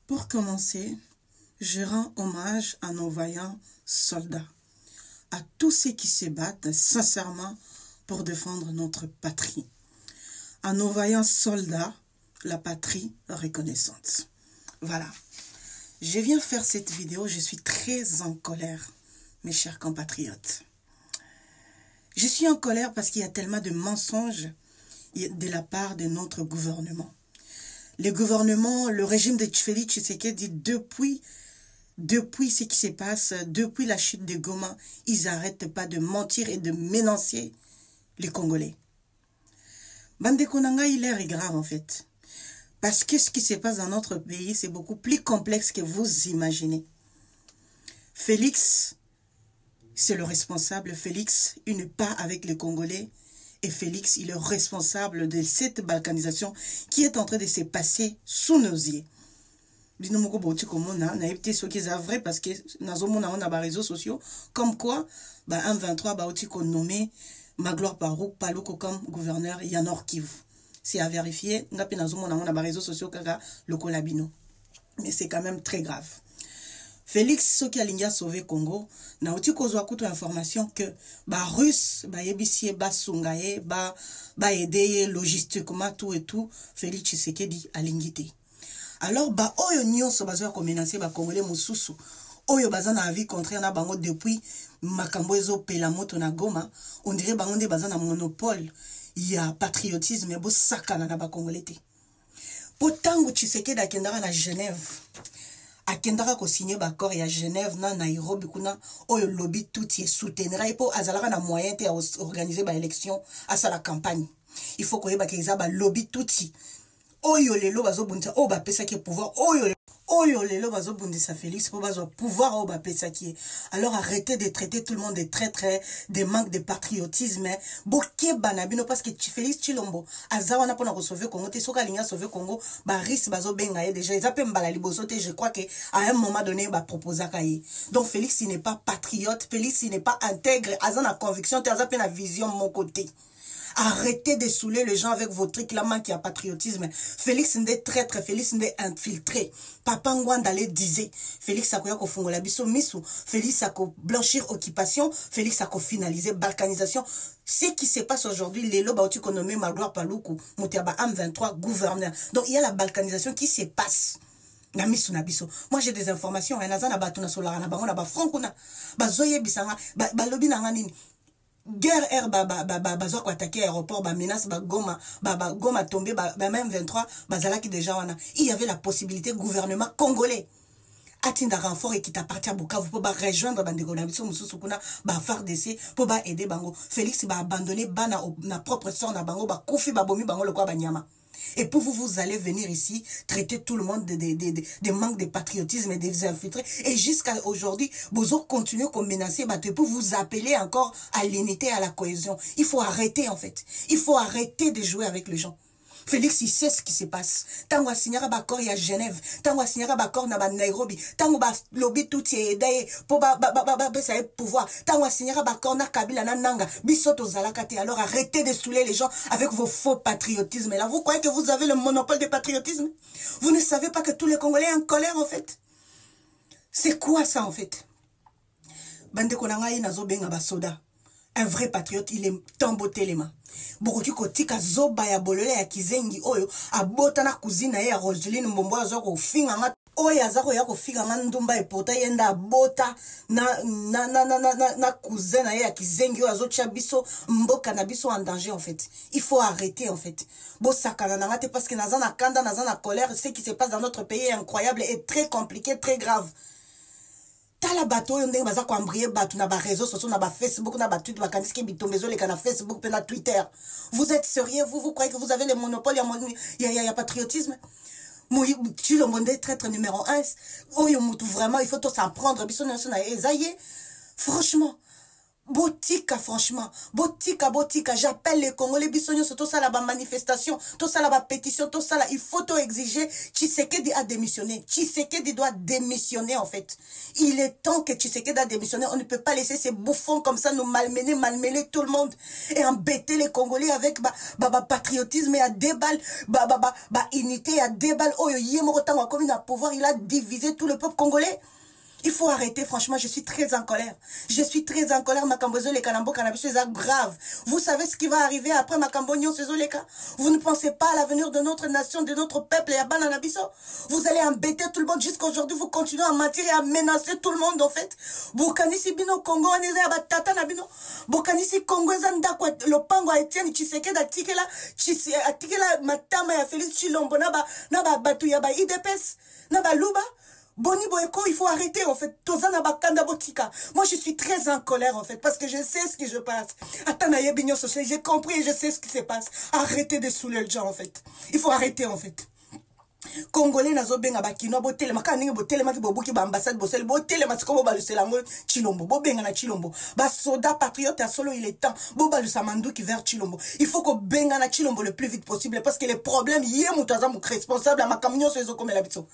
Pour commencer, je rends hommage à nos vaillants soldats, à tous ceux qui se battent sincèrement pour défendre notre patrie. À nos vaillants soldats, la patrie reconnaissante. Voilà. Je viens faire cette vidéo, je suis très en colère, mes chers compatriotes. Je suis en colère parce qu'il y a tellement de mensonges de la part de notre gouvernement. Le gouvernement, le régime de Félix Tshisekedi, depuis ce qui se passe, depuis la chute de Goma, ils n'arrêtent pas de mentir et de menacer les Congolais. Bandekonanga, il est grave en fait. Parce que ce qui se passe dans notre pays, c'est beaucoup plus complexe que vous imaginez. Félix, c'est le responsable. Félix, il n'est pas avec les Congolais. Et Félix, il est responsable de cette balkanisation qui est en train de se passer sous nos yeux. C'est vrai parce que on a des réseaux sociaux comme quoi M23 nommé Magloire Paluku comme gouverneur Yanor Kivu. C'est à vérifier. On a des réseaux sociaux le Colabino. Mais c'est quand même très grave. Félix, ce qui a sauvé Congo, n'a aussi causé une information que Russe, Yebisie, Sungaye, aider logistiquement tout et tout, Félix Tshisekedi a l'ingité. Alors, oyo nyonso bazo ko menacer ba Congolais mususu, oyo bazana avis contraire na bango depuis makambo ezo pela moto na Goma, on dirait bango nde bazana monopole, il y a patriotisme et bo sakana na ba Congolais te. Potango Tshisekedi akendaka na Genève. Akendaka ko signer ba accord ya Genève na Nairobi kuna oyo lobby tout est soutenir et po azalaka na moyen te à organiser ba élection à sa la campagne. Il faut ko yeba ke za ba lobby tout oyo lelo bazo bundisa o ba pesa ki pouvoir oyo lelo bazo bundisa Félix po bazo pouvoir o ba pesa ki. Alors arrêtez de traiter tout le monde de traître, de manque de patriotisme. Boké banabino parce que Félix Tshilombo azawa na pona ko sauver Congo te soka linga sauver Congo ba risque bazo benga ye déjà ils appellent mbala liboso te je crois que à un moment donné ba proposer kaye. Donc Félix il n'est pas patriote, Félix il n'est pas intègre, azana conviction te azape na vision mon côté. Arrêtez de saouler les gens avec vos trucs là, qui a patriotisme. Félix n'est traître, Félix n'est infiltré. Papa Ngwandale disait, Félix a ko fungola biso misu, Félix a ko blanchir occupation, Félix a ko finaliser balkanisation. Ce qui se passe aujourd'hui, les lobes ont nommé Magloire Paluku, Moutiaba M23 gouverneur. Donc il y a la balkanisation qui se passe. Moi j'ai des informations, nazana batuna solara na bango na ba frankuna, bazoye bisanga, balobi na nganini. Guerre air bazo ko attaquer aéroport menace Goma Goma tombé même 23 bazalaki déjà wana il y avait la possibilité gouvernement congolais atinda renfort et qui t'appartient à Bukavu pour rejoindre bandeko na biso mususu kuna FARDC pour aider bango. Félix abandonner na propre sort na bango kufi bomi bango le kwa banyama. Et pour vous allez venir ici, traiter tout le monde de manque de patriotisme et des infiltrés. Et jusqu'à aujourd'hui, vous continuez à menacer, pour vous appeler encore à l'unité, à la cohésion. Il faut arrêter en fait. Il faut arrêter de jouer avec les gens. Félix, il sait ce qui se passe. Tango a signé un accord à Genève. Tango a signé un accord à Nairobi. Tango a lobby tout est aidé pour pouvoir. Tango a signé un accord à Kabila na Nanga. Bisoto Zalakate. Alors arrêtez de saouler les gens avec vos faux patriotismes. Et là, vous croyez que vous avez le monopole de patriotisme? Vous ne savez pas que tous les Congolais sont en colère en fait. C'est quoi ça en fait? Bande konanga nazo benga basoda. Un vrai patriote, il est tamboté les mains. Bokoki kotika zoba ya bolele ya kizengi oyo abota na cousine ya Roseline Mbombo azo ko finga nga oyo azako ya ko finga nga ndumba epota yenda abota na cousine ya kizengi oyo azo tia biso mboka na biso en danger en fait. Il faut arrêter en fait. Bo sakana na ngate parce que nazana kanda nazana colère, ce qui se passe dans notre pays est incroyable et très compliqué, très grave. Tala bato yo ndenge baza ko embrayer bato na ba réseaux sociaux na ba Facebook na ba Twitter ba kandiski bitombezo le kana Facebook pe na Twitter. Vous êtes sérieux? Vous croyez que vous avez le monopole il y a patriotisme? Tu le monde traître numéro 1. Oh yo mutu vraiment il faut tout s'en prendre biso na ezaye. Franchement Botika, franchement. Botika. J'appelle les Congolais, bisogno, tout ça, la manifestation, tout ça, la pétition, tout ça, là. Il faut tout exiger. Tshisekedi a démissionné. Tshisekedi doit démissionner, en fait. Il est temps que Tshisekedi a démissionné. On ne peut pas laisser ces bouffons comme ça nous malmener tout le monde et embêter les Congolais avec, patriotisme et à déballe, unité, à déballe. Oh, yemorotan, comme il a pouvoir, il a divisé tout le peuple congolais. Il faut arrêter, franchement, je suis très en colère. Je suis très en colère, Makambozo, les Kanambo, Cannabis, c'est grave. Vous savez ce qui va arriver après Makambonio, les cas. Vous ne pensez pas à l'avenir de notre nation, de notre peuple et à Bananabiso. Vous allez embêter tout le monde. Jusqu'à aujourd'hui, vous continuez à mentir et à menacer tout le monde, en fait. Bukanisi bino Congo, anese abatata nabino. Bukanisi Congo, zanda kwa lopango a Etienne Tshisekedi atikela matama ya Félix Tshilombo, naba batu ya ba IDPS, naba luba. Boni Boyko, il faut arrêter en fait. Tozana bakanda botika. Moi je suis très en colère en fait parce que je sais ce qui se passe. Atanaye Bignon Social, j'ai compris et je sais ce qui se passe. Arrêtez de saouler le gens en fait. Il faut arrêter en fait. Congolais nazo benga bakino botelema kaningi botelema ki bobuki ba ambassade bosel botelema tiko bobalusela ngo Chilombo bobenga na Chilombo ba soda patriote à solo il est temps bobalusa manduki vers Chilombo. Il faut que benga na Chilombo le plus vite possible parce que les problèmes yé mutaza mu responsable à makamnyo sezo comme la bitso.